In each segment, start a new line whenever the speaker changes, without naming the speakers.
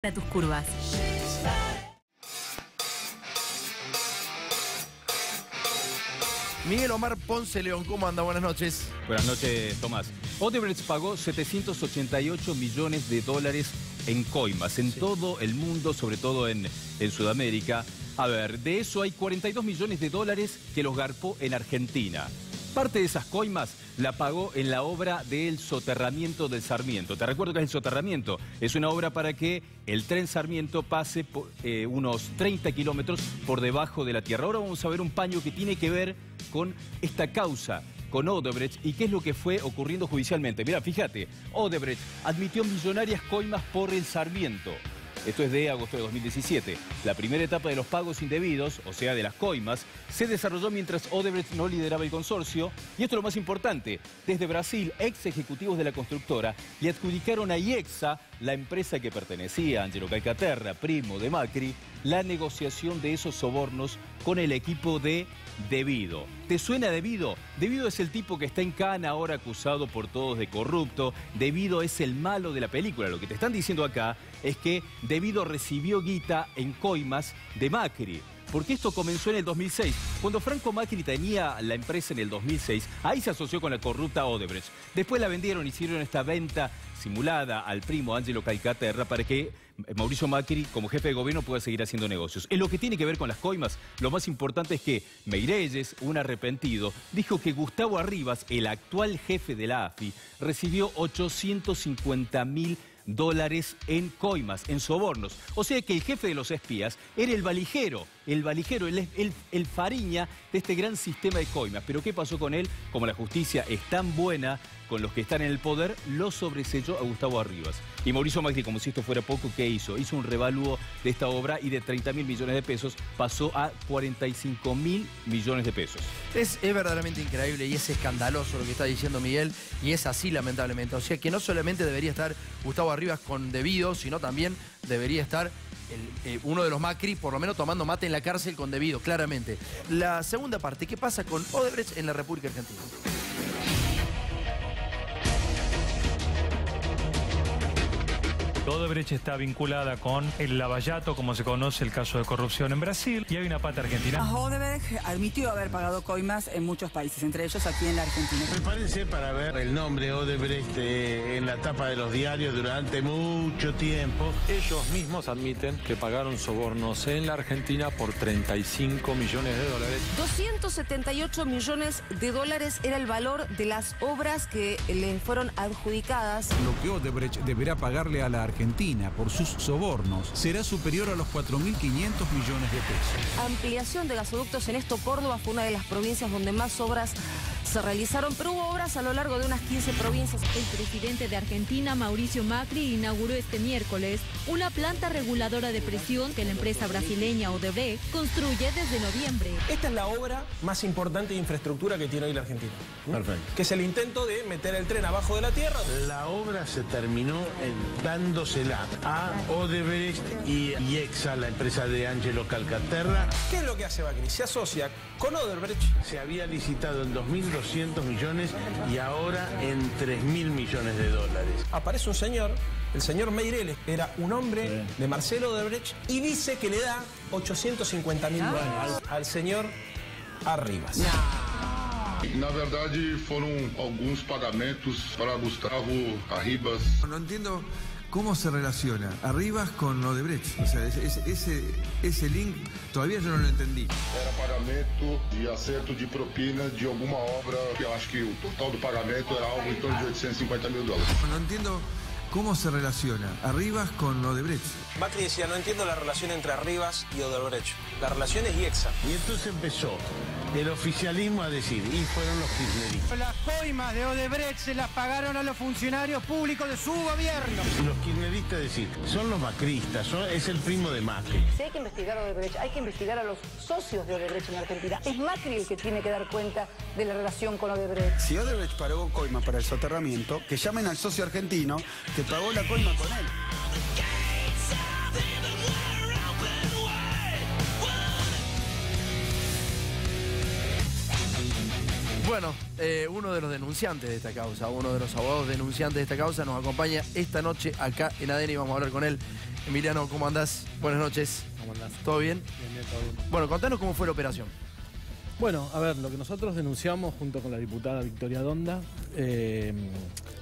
para tus curvas.
Miguel Omar Ponce León, ¿cómo anda? Buenas noches.
Buenas noches, Tomás. Odebrecht pagó 788 millones de dólares en coimas en todo el mundo, sobre todo en Sudamérica. A ver, de eso hay 42 millones de dólares que los garpó en Argentina. Parte de esas coimas la pagó en la obra del soterramiento del Sarmiento. Te recuerdo que es el soterramiento. Es una obra para que el tren Sarmiento pase por, unos 30 kilómetros por debajo de la tierra. Ahora vamos a ver un paño que tiene que ver con esta causa, con Odebrecht, y qué es lo que fue ocurriendo judicialmente. Mira, fíjate, Odebrecht admitió millonarias coimas por el Sarmiento. Esto es de agosto de 2017. La primera etapa de los pagos indebidos, o sea, de las coimas, se desarrolló mientras Odebrecht no lideraba el consorcio. Y esto es lo más importante. Desde Brasil, ex ejecutivos de la constructora le adjudicaron a IEXA, la empresa que pertenecía a Angelo Calcaterra, primo de Macri, la negociación de esos sobornos con el equipo de Devido. ¿Te suena Devido? Devido es el tipo que está en cana ahora acusado por todos de corrupto. Devido es el malo de la película. Lo que te están diciendo acá es que Devido recibió guita en coimas de Macri. Porque esto comenzó en el 2006. Cuando Franco Macri tenía la empresa en el 2006, ahí se asoció con la corrupta Odebrecht. Después la vendieron, hicieron esta venta simulada al primo Angelo Calcaterra para que Mauricio Macri, como jefe de gobierno, pueda seguir haciendo negocios. En lo que tiene que ver con las coimas, lo más importante es que Meirelles, un arrepentido, dijo que Gustavo Arribas, el actual jefe de la AFI, recibió 850.000 dólares en coimas, en sobornos. O sea que el jefe de los espías era el valijero, el Fariña de este gran sistema de coimas. Pero ¿qué pasó con él? Como la justicia es tan buena con los que están en el poder, lo sobreselló a Gustavo Arribas. Y Mauricio Macri, como si esto fuera poco, ¿qué hizo? Hizo un revalúo de esta obra y de 30.000 millones de pesos pasó a 45.000 millones de pesos.
Es verdaderamente increíble y es escandaloso lo que está diciendo Miguel, y es así lamentablemente. O sea que no solamente debería estar Gustavo Arribas con Devido, sino también debería estar uno de los Macri, por lo menos tomando mate en la cárcel con Devido, claramente. La segunda parte, ¿qué pasa con Odebrecht en la República Argentina?
Odebrecht está vinculada con el lavallato, como se conoce el caso de corrupción en Brasil, y hay una pata argentina.
Odebrecht admitió haber pagado coimas en muchos países, entre ellos aquí en la Argentina.
Me parece para ver el nombre Odebrecht en la tapa de los diarios durante mucho tiempo.
Ellos mismos admiten que pagaron sobornos en la Argentina por 35 millones de dólares.
278 millones de dólares era el valor de las obras que le fueron adjudicadas.
Lo que Odebrecht deberá pagarle a la Argentina por sus sobornos será superior a los 4.500 millones de pesos.
Ampliación de gasoductos en esto, Córdoba fue una de las provincias donde más obras se realizaron, pero hubo obras a lo largo de unas 15 provincias.
El presidente de Argentina, Mauricio Macri, inauguró este miércoles una planta reguladora de presión que la empresa brasileña Odebrecht construye desde noviembre.
Esta es la obra más importante de infraestructura que tiene hoy la Argentina.
Perfecto.
Que es el intento de meter el tren abajo de la tierra.
La obra se terminó dándosela a Odebrecht y IEXA, la empresa de Angelo Calcaterra.
¿Qué es lo que hace Macri? Se asocia con Odebrecht.
Se había licitado en 2.200 millones y ahora en 3.000 millones de dólares.
Aparece un señor, el señor Meirelles, era un hombre de Marcelo Odebrecht, y dice que le da 850.000 dólares al señor Arribas.
Na verdade, foram alguns pagamentos para Gustavo Arribas.
No entiendo cómo se relaciona Arribas con Odebrecht. O sea, ese link todavía yo no lo entendí.
Era pagamento e acerto de propinas de alguma obra, que eu acho que o total do pagamento era algo em torno de 850.000 dólares.
No entiendo cómo se relaciona Arribas con Odebrecht.
Macri decía, no entiendo la relación entre Arribas y Odebrecht. La relación es IEXA.
Y entonces empezó el oficialismo a decir, y fueron los kirchneristas.
Las coimas de Odebrecht se las pagaron a los funcionarios públicos de su gobierno.
Los kirchneristas decir, son los macristas, es el primo de Macri.
Si hay que investigar a Odebrecht, hay que investigar a los socios de Odebrecht en Argentina. Es Macri el que tiene que dar cuenta de la relación con Odebrecht.
Si Odebrecht pagó coima para el soterramiento, que llamen al socio argentino que pagó la coima con él.
Bueno, uno de los denunciantes de esta causa, uno de los abogados denunciantes de esta causa nos acompaña esta noche acá en ADN y vamos a hablar con él Emiliano, ¿cómo andás? Buenas noches.
¿Cómo andás?
¿Todo bien?
Bien, todo bien.
Bueno, contanos cómo fue la operación.
Bueno, a ver, lo que nosotros denunciamos junto con la diputada Victoria Donda,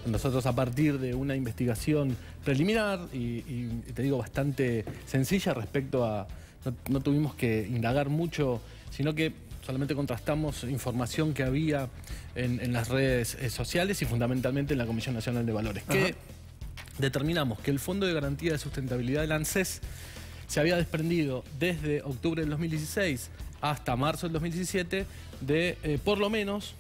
nosotros a partir de una investigación preliminar y te digo bastante sencilla respecto a... No tuvimos que indagar mucho, sino que solamente contrastamos información que había en las redes sociales y fundamentalmente en la Comisión Nacional de Valores. Que determinamos que el Fondo de Garantía de Sustentabilidad del ANSES se había desprendido desde octubre del 2016 hasta marzo del 2017 de por lo menos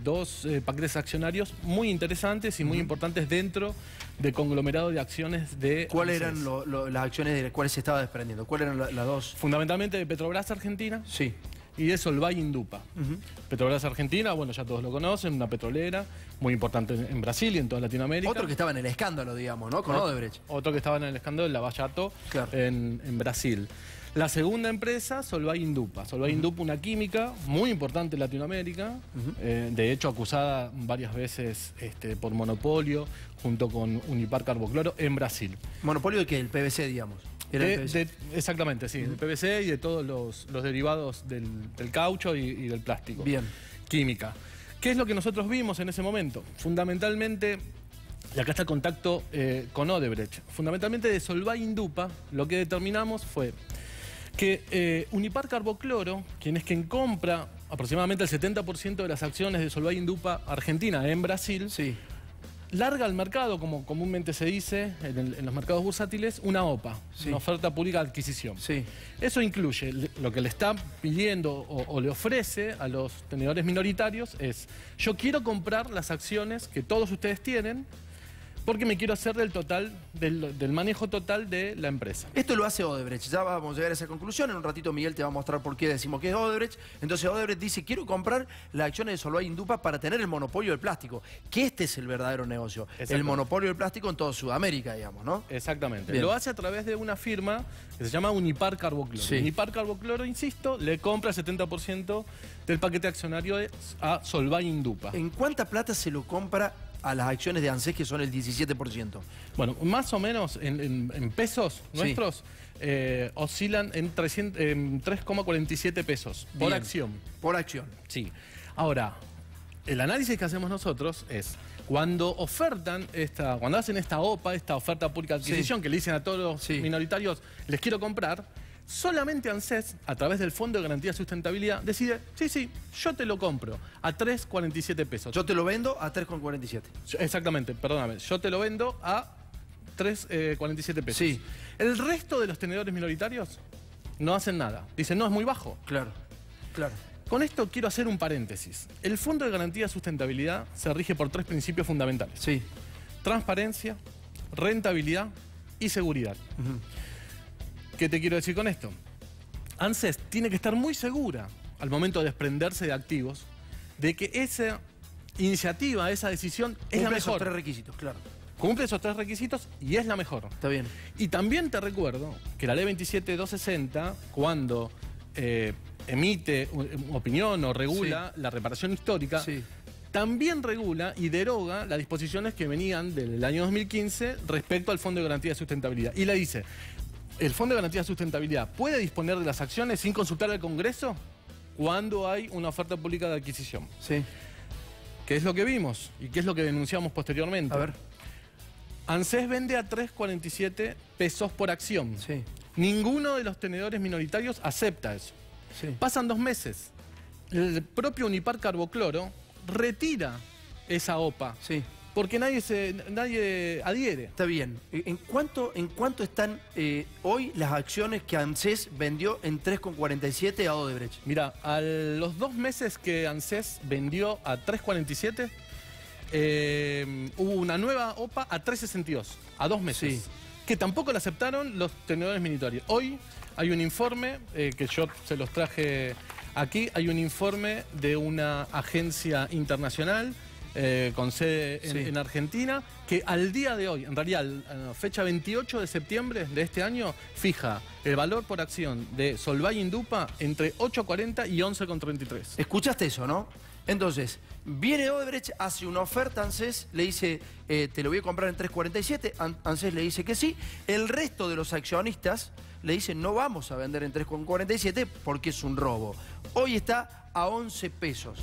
dos paquetes accionarios muy interesantes y muy importantes dentro del conglomerado de acciones de
¿Cuáles
ANSES.
eran las acciones de las cuales se estaba desprendiendo? ¿Cuáles eran las dos?
Fundamentalmente de Petrobras Argentina.
Sí.
Y de Solvay Indupa. Petrobras Argentina, bueno, ya todos lo conocen, una petrolera muy importante en Brasil y en toda Latinoamérica.
Otro que estaba en el escándalo, digamos, ¿no? Con Odebrecht.
Otro que estaba en el escándalo, Lavallato,
claro,
en Brasil. La segunda empresa, Solvay Indupa. Solvay Indupa, una química muy importante en Latinoamérica, de hecho acusada varias veces por monopolio, junto con Unipar Carbocloro, en Brasil.
¿Monopolio de qué? El PVC, digamos.
Exactamente, sí, del PVC y de todos los derivados del caucho y del plástico.
Bien.
Química. ¿Qué es lo que nosotros vimos en ese momento? Fundamentalmente, y acá está el contacto con Odebrecht, fundamentalmente de Solvay Indupa, lo que determinamos fue que Unipar Carbocloro, quien es quien compra aproximadamente el 70% de las acciones de Solvay Indupa Argentina en Brasil,
sí,
larga al mercado, como comúnmente se dice en los mercados bursátiles, una OPA,
sí,
una oferta pública de adquisición.
Sí.
Eso incluye, lo que le está pidiendo o le ofrece a los tenedores minoritarios es: yo quiero comprar las acciones que todos ustedes tienen porque me quiero hacer del total, del manejo total de la empresa.
Esto lo hace Odebrecht, ya vamos a llegar a esa conclusión. En un ratito Miguel te va a mostrar por qué decimos que es Odebrecht. Entonces Odebrecht dice: quiero comprar las acciones de Solvay Indupa para tener el monopolio del plástico, que este es el verdadero negocio, el monopolio del plástico en toda Sudamérica, digamos, ¿no?
Exactamente.
Bien.
Lo hace a través de una firma que se llama Unipar Carbocloro.
Sí.
Unipar Carbocloro, insisto, le compra el 70% del paquete accionario a Solvay Indupa.
¿En cuánta plata se lo compra a las acciones de ANSES, que son el 17%?
Bueno, más o menos en pesos nuestros, oscilan en 3,47 pesos por acción.
Por acción.
Sí. Ahora, el análisis que hacemos nosotros es: cuando ofertan cuando hacen esta OPA, esta oferta pública de adquisición, que le dicen a todos los minoritarios, les quiero comprar, solamente ANSES, a través del Fondo de Garantía de Sustentabilidad, decide: sí, yo te lo compro a 3,47 pesos.
Yo te lo vendo a 3,47.
Exactamente, perdóname. Yo te lo vendo a 3,47 pesos.
Sí.
El resto de los tenedores minoritarios no hacen nada. Dicen: no, es muy bajo.
Claro, claro.
Con esto quiero hacer un paréntesis. El Fondo de Garantía de Sustentabilidad se rige por 3 principios fundamentales.
Sí.
Transparencia, rentabilidad y seguridad. ¿Qué te quiero decir con esto? ANSES tiene que estar muy segura al momento de desprenderse de activos de que esa iniciativa, esa decisión es la mejor.
Cumple esos 3 requisitos, claro.
Cumple esos 3 requisitos y es la mejor.
Está bien.
Y también te recuerdo que la ley 27260, cuando emite opinión o regula la reparación histórica, también regula y deroga las disposiciones que venían del año 2015 respecto al Fondo de Garantía de Sustentabilidad. Y le dice: el Fondo de Garantía de Sustentabilidad puede disponer de las acciones sin consultar al Congreso cuando hay una oferta pública de adquisición.
Sí.
¿Qué es lo que vimos y qué es lo que denunciamos posteriormente?
A ver.
ANSES vende a 3,47 pesos por acción.
Sí.
Ninguno de los tenedores minoritarios acepta eso.
Sí.
Pasan 2 meses. El propio Unipar Carbocloro retira esa OPA.
Sí.
Porque nadie adhiere.
Está bien. ¿En cuánto están hoy las acciones que ANSES vendió en 3,47 a Odebrecht?
Mira, a los 2 meses que ANSES vendió a 3,47, hubo una nueva OPA a 3,62, a 2 meses.
Sí.
Que tampoco la aceptaron los tenedores minoritarios. Hoy hay un informe, que yo se los traje aquí, hay un informe de una agencia internacional con sede en Argentina, que al día de hoy, en realidad, fecha 28 de septiembre de este año, fija el valor por acción de Solvay Indupa entre 8,40 y 11,33.
¿Escuchaste eso, no? Entonces, viene Odebrecht, hace una oferta a ANSES, le dice, te lo voy a comprar en 3.47, ANSES le dice que sí. El resto de los accionistas le dicen, no vamos a vender en 3.47 porque es un robo. Hoy está a 11 pesos.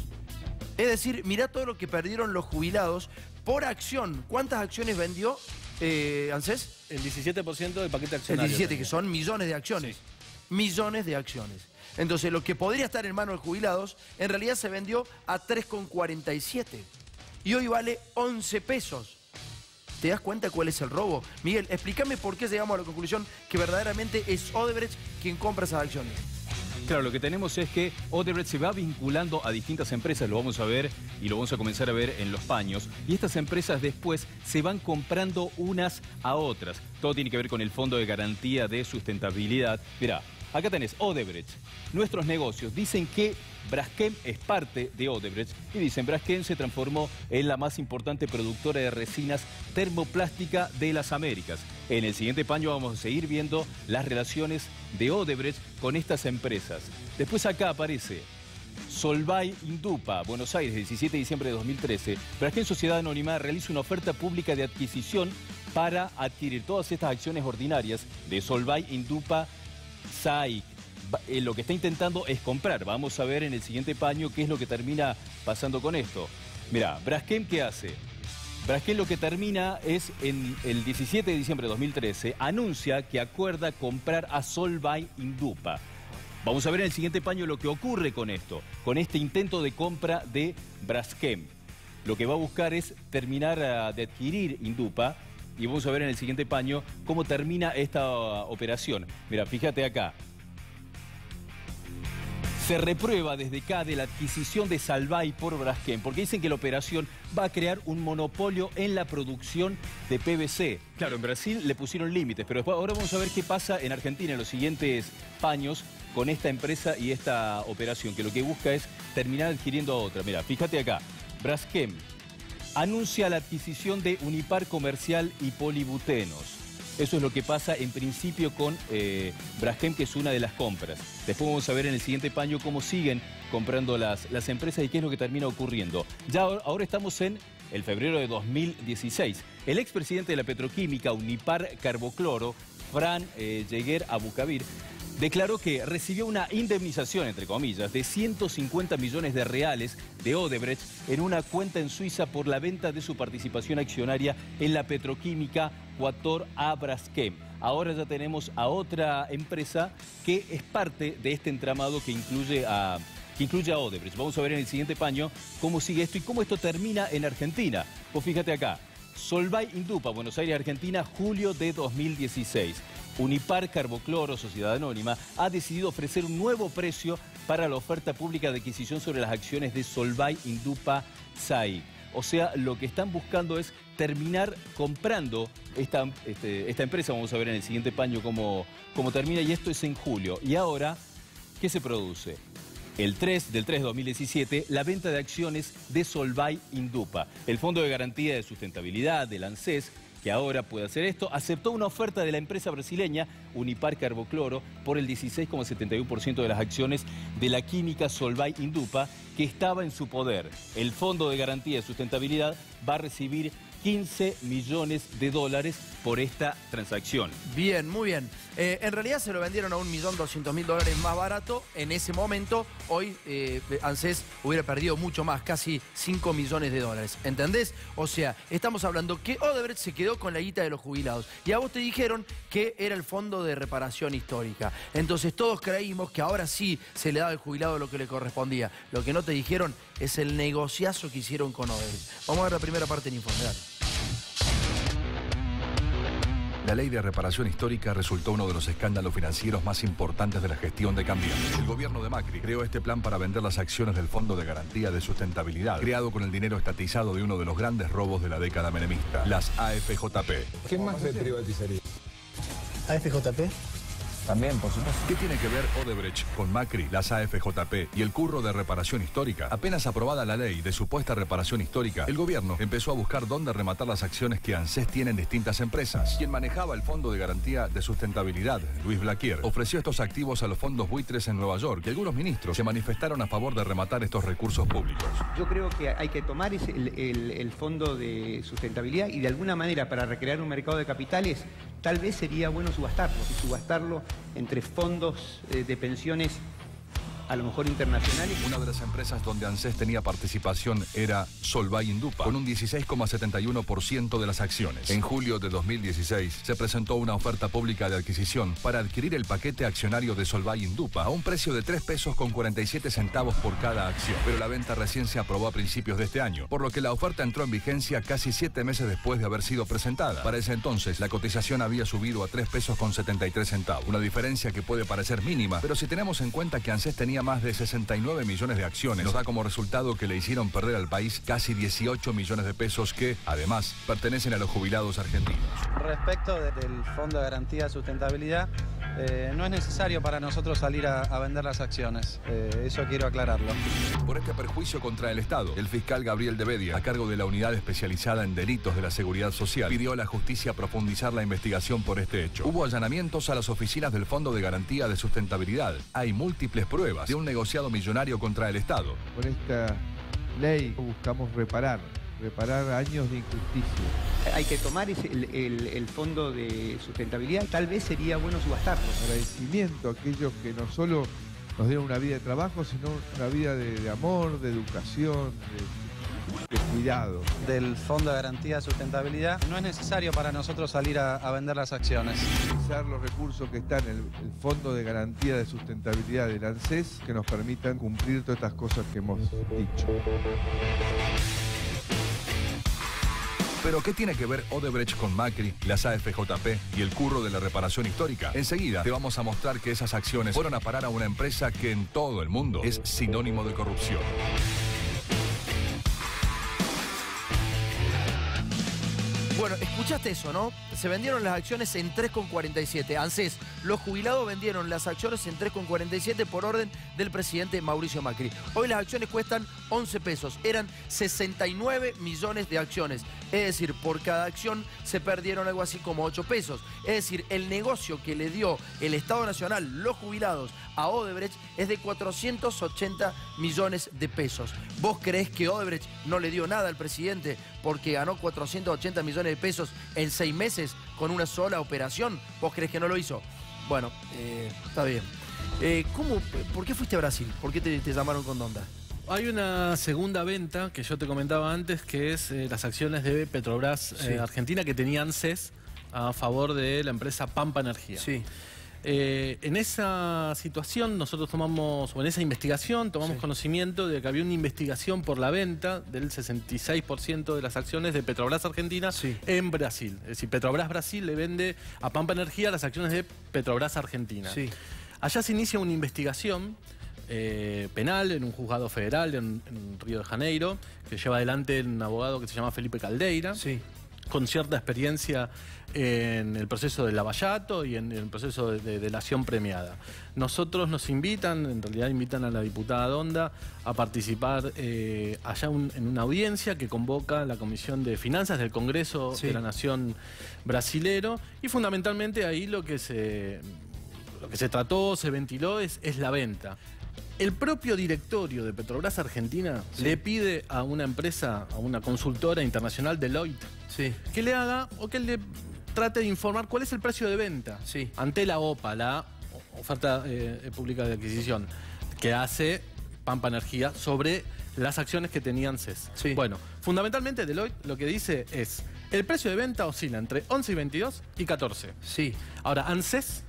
Es decir, mirá todo lo que perdieron los jubilados por acción. ¿Cuántas acciones vendió ANSES?
El 17% del paquete accionario.
El 17, que son millones de acciones. Sí. Millones de acciones. Entonces, lo que podría estar en manos de jubilados, en realidad se vendió a 3.47. Y hoy vale 11 pesos. ¿Te das cuenta cuál es el robo? Miguel, explícame por qué llegamos a la conclusión que verdaderamente es Odebrecht quien compra esas acciones.
Claro, lo que tenemos es que Odebrecht se va vinculando a distintas empresas, lo vamos a ver y lo vamos a comenzar a ver en los paños, y estas empresas después se van comprando unas a otras. Todo tiene que ver con el Fondo de Garantía de Sustentabilidad. Mirá, acá tenés Odebrecht. Nuestros negocios dicen que Braskem es parte de Odebrecht y dicen Braskem se transformó en la más importante productora de resinas termoplástica de las Américas. En el siguiente paño vamos a seguir viendo las relaciones de Odebrecht con estas empresas. Después acá aparece Solvay Indupa, Buenos Aires, 17 de diciembre de 2013. Braskem Sociedad Anónima realiza una oferta pública de adquisición para adquirir todas estas acciones ordinarias de Solvay Indupa SAIC. Lo que está intentando es comprar. Vamos a ver en el siguiente paño qué es lo que termina pasando con esto. Mirá, Braskem, ¿qué hace? Braskem lo que termina es, en el 17 de diciembre de 2013, anuncia que acuerda comprar a Solvay Indupa. Vamos a ver en el siguiente paño lo que ocurre con esto, con este intento de compra de Braskem. Lo que va a buscar es terminar de adquirir Indupa y vamos a ver en el siguiente paño cómo termina esta operación. Mira, fíjate acá. Se reprueba desde CADE la adquisición de Solvay por Braskem, porque dicen que la operación va a crear un monopolio en la producción de PVC. Claro, en Brasil le pusieron límites, pero después, ahora vamos a ver qué pasa en Argentina en los siguientes paños con esta empresa y esta operación, que lo que busca es terminar adquiriendo a otra. Mira, fíjate acá, Braskem anuncia la adquisición de Unipar Comercial y Polibutenos. Eso es lo que pasa en principio con Braskem, que es una de las compras. Después vamos a ver en el siguiente paño cómo siguen comprando las empresas y qué es lo que termina ocurriendo. Ya ahora estamos en el febrero de 2016. El expresidente de la petroquímica Unipar Carbocloro, Fran Yeguer Abucabir, declaró que recibió una indemnización, entre comillas, de 150 millones de reales de Odebrecht en una cuenta en Suiza por la venta de su participación accionaria en la petroquímica Quator a Braskem. Ahora ya tenemos a otra empresa que es parte de este entramado que incluye a Odebrecht. Vamos a ver en el siguiente paño cómo sigue esto y cómo esto termina en Argentina. Vos fíjate acá, Solvay Indupa, Buenos Aires, Argentina, julio de 2016. Unipar Carbocloro, Sociedad Anónima, ha decidido ofrecer un nuevo precio para la oferta pública de adquisición sobre las acciones de Solvay Indupa SAIC. O sea, lo que están buscando es terminar comprando esta empresa. Vamos a ver en el siguiente paño cómo termina, y esto es en julio. Y ahora, ¿qué se produce? Del 3 de 2017, la venta de acciones de Solvay Indupa. El Fondo de Garantía de Sustentabilidad del ANSES, que ahora puede hacer esto, aceptó una oferta de la empresa brasileña Unipar Carbocloro por el 16,71% de las acciones de la química Solvay Indupa que estaba en su poder. El Fondo de Garantía de Sustentabilidad va a recibir 15 millones de dólares por esta transacción.
Bien, muy bien. En realidad se lo vendieron a $1.200.000 más barato. En ese momento, hoy ANSES hubiera perdido mucho más, casi 5 millones de dólares. ¿Entendés? O sea, estamos hablando que Odebrecht se quedó con la guita de los jubilados. Y a vos te dijeron que era el Fondo de Reparación Histórica. Entonces todos creímos que ahora sí se le daba al jubilado lo que le correspondía. Lo que no te dijeron es el negociazo que hicieron con Odebrecht. Vamos a ver la primera parte del informe. Dale.
La ley de reparación histórica resultó uno de los escándalos financieros más importantes de la gestión de Cambiemos. El gobierno de Macri creó este plan para vender las acciones del Fondo de Garantía de Sustentabilidad, creado con el dinero estatizado de uno de los grandes robos de la década menemista, las AFJP.
¿Qué más se privatizaría?
AFJP También, por supuesto.
¿Qué tiene que ver Odebrecht con Macri, las AFJP y el curro de reparación histórica? Apenas aprobada la ley de supuesta reparación histórica, el gobierno empezó a buscar dónde rematar las acciones que ANSES tiene en distintas empresas. Quien manejaba el Fondo de Garantía de Sustentabilidad, Luis Blaquier, ofreció estos activos a los fondos buitres en Nueva York y algunos ministros se manifestaron a favor de rematar estos recursos públicos.
Yo creo que hay que tomar el Fondo de Sustentabilidad y de alguna manera para recrear un mercado de capitales tal vez sería bueno subastarlo entre fondos de pensiones a lo mejor internacionales.
Una de las empresas donde ANSES tenía participación era Solvay Indupa, con un 16,71% de las acciones. En julio de 2016 se presentó una oferta pública de adquisición para adquirir el paquete accionario de Solvay Indupa a un precio de 3 pesos con 47 centavos por cada acción. Pero la venta recién se aprobó a principios de este año, por lo que la oferta entró en vigencia casi 7 meses después de haber sido presentada. Para ese entonces, la cotización había subido a 3 pesos con 73 centavos. Una diferencia que puede parecer mínima, pero si tenemos en cuenta que ANSES tenía más de 69 millones de acciones, nos da como resultado que le hicieron perder al país casi 18 millones de pesos que, además, pertenecen a los jubilados argentinos.
Respecto del Fondo de Garantía de Sustentabilidad, no es necesario para nosotros salir a vender las acciones. Eso quiero aclararlo.
Por este perjuicio contra el Estado, el fiscal Gabriel de Bedia, a cargo de la Unidad Especializada en Delitos de la Seguridad Social, pidió a la justicia profundizar la investigación por este hecho. Hubo allanamientos a las oficinas del Fondo de Garantía de Sustentabilidad. Hay múltiples pruebas de un negociado millonario contra el Estado.
Con esta ley buscamos reparar años de injusticia.
Hay que tomar el Fondo de Sustentabilidad, tal vez sería bueno subastarlo.
Agradecimiento a aquellos que no solo nos dieron una vida de trabajo, sino una vida de amor, de educación, de cuidado.
Del Fondo de Garantía de Sustentabilidad, no es necesario para nosotros salir a vender las acciones.
Utilizar los recursos que están en el Fondo de Garantía de Sustentabilidad del ANSES que nos permitan cumplir todas estas cosas que hemos dicho.
¿Pero qué tiene que ver Odebrecht con Macri, las AFJP y el curro de la reparación histórica? Enseguida te vamos a mostrar que esas acciones fueron a parar a una empresa que en todo el mundo es sinónimo de corrupción.
Bueno, escuchaste eso, ¿no? Se vendieron las acciones en 3,47. ANSES, los jubilados vendieron las acciones en 3,47 por orden del presidente Mauricio Macri. Hoy las acciones cuestan 11 pesos. Eran 69 millones de acciones. Es decir, por cada acción se perdieron algo así como 8 pesos. Es decir, el negocio que le dio el Estado Nacional, los jubilados, a Odebrecht es de 480 millones de pesos. ¿Vos creés que Odebrecht no le dio nada al presidente porque ganó 480 millones de pesos en 6 meses con una sola operación? ¿Vos creés que no lo hizo? Bueno, está bien. ¿Por qué fuiste a Brasil? ¿Por qué te llamaron con Donda?
Hay una segunda venta que yo te comentaba antes, que es las acciones de Petrobras Argentina que tenía ANSES a favor de la empresa Pampa Energía.
Sí.
En esa situación nosotros tomamos, o en esa investigación, tomamos conocimiento de que había una investigación por la venta del 66% de las acciones de Petrobras Argentina en Brasil. Es decir, Petrobras Brasil le vende a Pampa Energía las acciones de Petrobras Argentina. Allá se inicia una investigación penal en un juzgado federal en Río de Janeiro, que lleva adelante un abogado que se llama Felipe Caldeira, con cierta experiencia en el proceso del Lavallato y en el proceso de delación premiada. Nosotros nos invitan, en realidad invitan a la diputada Donda a participar allá en una audiencia que convoca la Comisión de Finanzas del Congreso de la Nación brasilero, y fundamentalmente ahí lo que se trató, se ventiló es la venta. El propio directorio de Petrobras Argentina le pide a una empresa, a una consultora internacional, Deloitte, que le haga o que le trate de informar cuál es el precio de venta ante la OPA, la oferta pública de adquisición, que hace Pampa Energía sobre las acciones que tenía ANSES. Bueno, fundamentalmente Deloitte lo que dice es: el precio de venta oscila entre 11 y 22 y 14. Ahora, ANSES,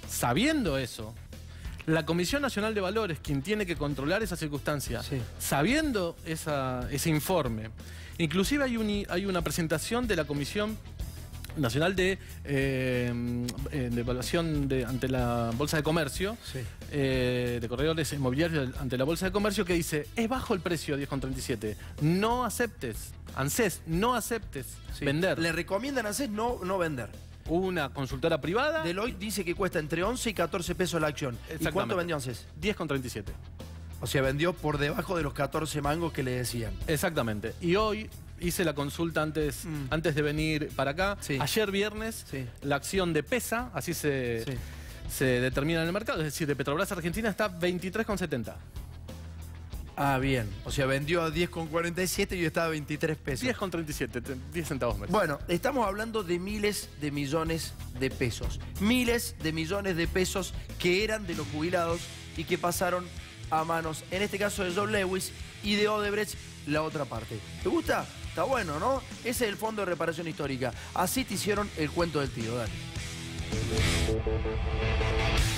sabiendo eso, la Comisión Nacional de Valores, quien tiene que controlar esa circunstancia, sabiendo ese informe, inclusive hay una presentación de la Comisión Nacional de Evaluación ante la Bolsa de Comercio, de corredores inmobiliarios ante la Bolsa de Comercio, que dice: es bajo el precio 10,37, no aceptes, ANSES, no aceptes vender.
Le recomiendan a ANSES no vender.
una consultora privada.
Deloitte dice que cuesta entre 11 y 14 pesos la acción. ¿Y cuánto vendió ANSES?
10,37.
O sea, vendió por debajo de los 14 mangos que le decían.
Exactamente. Y hoy hice la consulta antes de venir para acá.
Sí.
Ayer viernes, la acción de PESA, así se determina en el mercado, es decir, de Petrobras Argentina está 23,70.
Ah, bien. O sea, vendió a 10,47 y hoy está a 23 pesos.
10,37, 10 centavos más.
Bueno, estamos hablando de miles de millones de pesos. Miles de millones de pesos que eran de los jubilados y que pasaron a manos, en este caso de John Lewis y de Odebrecht, la otra parte. ¿Te gusta? Está bueno, ¿no? Ese es el Fondo de Reparación Histórica. Así te hicieron el cuento del tío, dale.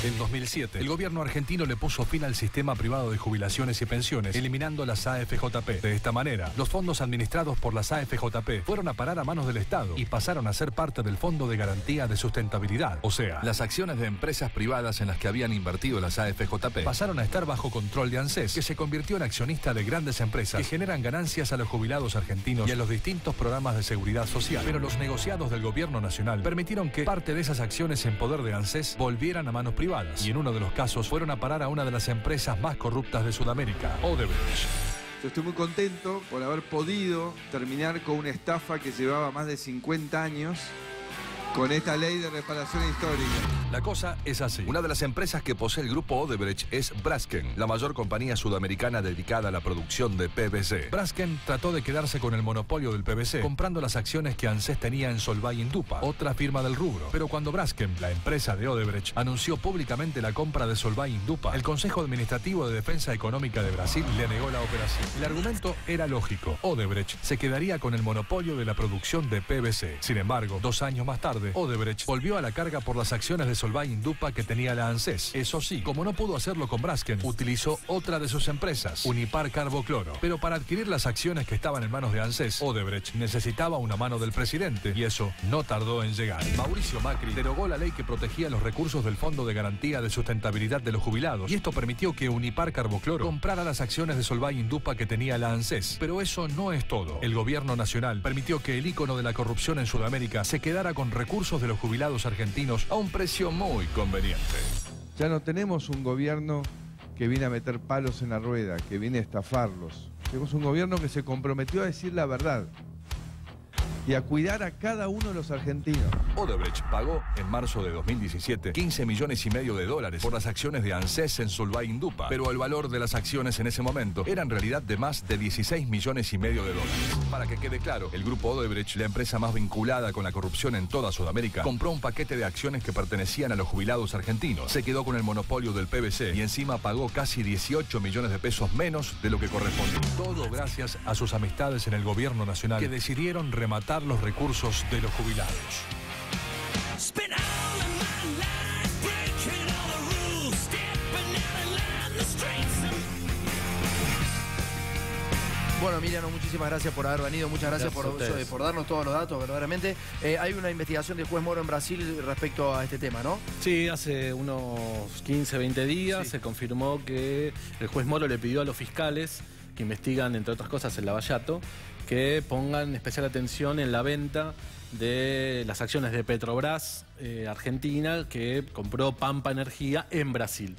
En 2007, el gobierno argentino le puso fin al sistema privado de jubilaciones y pensiones, eliminando las AFJP. De esta manera, los fondos administrados por las AFJP fueron a parar a manos del Estado y pasaron a ser parte del Fondo de Garantía de Sustentabilidad. O sea, las acciones de empresas privadas en las que habían invertido las AFJP pasaron a estar bajo control de ANSES, que se convirtió en accionista de grandes empresas que generan ganancias a los jubilados argentinos y a los distintos programas de seguridad social. Pero los negociados del gobierno nacional permitieron que parte de esas acciones en poder de ANSES volvieran a manos privadas. Y en uno de los casos fueron a parar a una de las empresas más corruptas de Sudamérica, Odebrecht.
Yo estoy muy contento por haber podido terminar con una estafa que llevaba más de 50 años con esta ley de reparación histórica.
La cosa es así. Una de las empresas que posee el grupo Odebrecht es Braskem, la mayor compañía sudamericana dedicada a la producción de PVC. Braskem trató de quedarse con el monopolio del PVC, comprando las acciones que ANSES tenía en Solvay Indupa, otra firma del rubro. Pero cuando Braskem, la empresa de Odebrecht, anunció públicamente la compra de Solvay Indupa, el Consejo Administrativo de Defensa Económica de Brasil le negó la operación. El argumento era lógico. Odebrecht se quedaría con el monopolio de la producción de PVC. Sin embargo, 2 años más tarde, Odebrecht volvió a la carga por las acciones de Solvay Indupa que tenía la ANSES. Eso sí, como no pudo hacerlo con Braskem, utilizó otra de sus empresas, Unipar Carbocloro. Pero para adquirir las acciones que estaban en manos de ANSES, Odebrecht necesitaba una mano del presidente y eso no tardó en llegar. Mauricio Macri derogó la ley que protegía los recursos del Fondo de Garantía de Sustentabilidad de los Jubilados y esto permitió que Unipar Carbocloro comprara las acciones de Solvay Indupa que tenía la ANSES. Pero eso no es todo. El gobierno nacional permitió que el ícono de la corrupción en Sudamérica se quedara con recursos de los jubilados argentinos a un precio muy conveniente.
Ya no tenemos un gobierno que viene a meter palos en la rueda, que viene a estafarlos. Tenemos un gobierno que se comprometió a decir la verdad y a cuidar a cada uno de los argentinos.
Odebrecht pagó en marzo de 2017 15,5 millones de dólares por las acciones de ANSES en Solvay Indupa, pero el valor de las acciones en ese momento era en realidad de más de 16,5 millones de dólares. Para que quede claro, el grupo Odebrecht, la empresa más vinculada con la corrupción en toda Sudamérica, compró un paquete de acciones que pertenecían a los jubilados argentinos, se quedó con el monopolio del PVC y encima pagó casi 18 millones de pesos menos de lo que correspondía. Todo gracias a sus amistades en el gobierno nacional que decidieron rematar los recursos de los jubilados.
Bueno, Miriam, muchísimas gracias por haber venido, muchas gracias por darnos todos los datos, verdaderamente. Hay una investigación del juez Moro en Brasil respecto a este tema, ¿no?
Sí, hace unos 15, 20 días se confirmó que el juez Moro le pidió a los fiscales que investigan, entre otras cosas, el Lavallato, que pongan especial atención en la venta de las acciones de Petrobras Argentina, que compró Pampa Energía en Brasil.